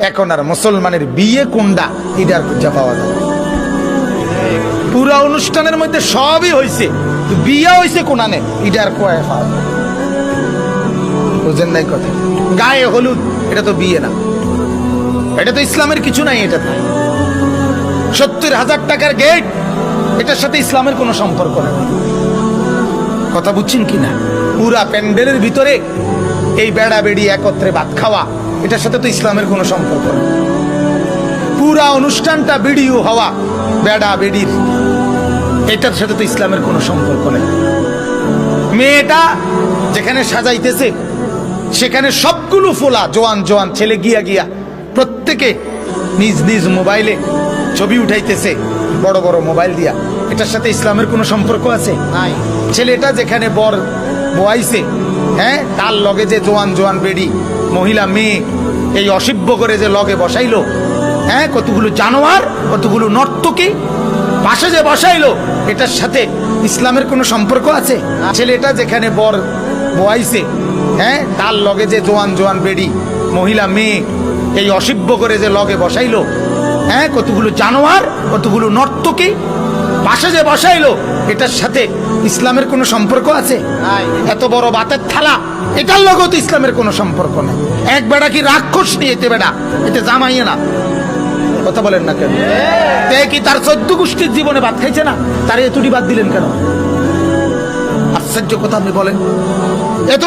এখন আর মুসলমানের বিয়ে কোনটা এটার খুঁজে পাওয়া যায়। পুরা অনুষ্ঠানের মধ্যে সবই হয়েছে, বিয়ে হয়েছে কোনানে এটার কয়ে পাওয়া যায়। বুঝেন নাই কথা? গায়ে হলুদ এটা তো বিয়ে না, এটা তো ইসলামের কিছু নাই। এটা 70,000 টাকার গেট, এটার সাথে ইসলামের কোনো সম্পর্ক নেই। কথা বুঝছেন কিনা? পুরা প্যান্ডেলের ভিতরে এই বেড়া বেড়ি একত্রে ভাত খাওয়া, এটার সাথে তো ইসলামের কোনো সম্পর্ক নেই। পুরা অনুষ্ঠানটা ভিডিও হওয়া বেড়া বেড়ির, এটার সাথে তো ইসলামের কোনো সম্পর্ক নেই। মেয়েটা যেখানে সাজাইতেছে সেখানে সবগুলো ফোলা জোয়ান জোয়ান ছেলে গিয়া গিয়া প্রত্যেকে নিজ নিজ মোবাইলে ছবি উঠাইতেছে, বড় বড় মোবাইল দিয়া। এটার সাথে ইসলামের কোনো সম্পর্ক আছে? নাই। ছেলেটা যেখানে বর বয়াইছে, হ্যাঁ, তার লগে যে জোয়ান জোয়ান বেড়ি মহিলা মেয়ে এই অসভ্য করে যে লগে বসাইলো, হ্যাঁ, কতগুলো জানোয়ার, কতগুলো নর্তকী পাশে যে বসাইলো, এটার সাথে ইসলামের কোনো সম্পর্ক আছে? ছেলেটা যেখানে বর বয়াইছে, হ্যাঁ, তার লগে যে জোয়ান জোয়ান বেড়ি মহিলা মেয়ে এই অসভ্য করে যে লগে বসাইলো, হ্যাঁ, কতগুলো জানোয়ার, কতগুলো নর্তকী পাশে যে বসাইলো, এটার সাথে ইসলামের কোনো সম্পর্ক আছে? এত বড় বাতের থালা, এটার লগেও তো ইসলামের কোনো সম্পর্ক নেই। এক বেড়া কি রাক্ষস নিয়ে এতে বেড়া, এতে জামাইয়ে না। কথা বলেন না কেন? তে কি তার 14 গোষ্ঠীর জীবনে ভাত খাইছে না? তার এতুটি বাদ দিলেন কেন? আশ্চর্য কথা আপনি বলেন। এত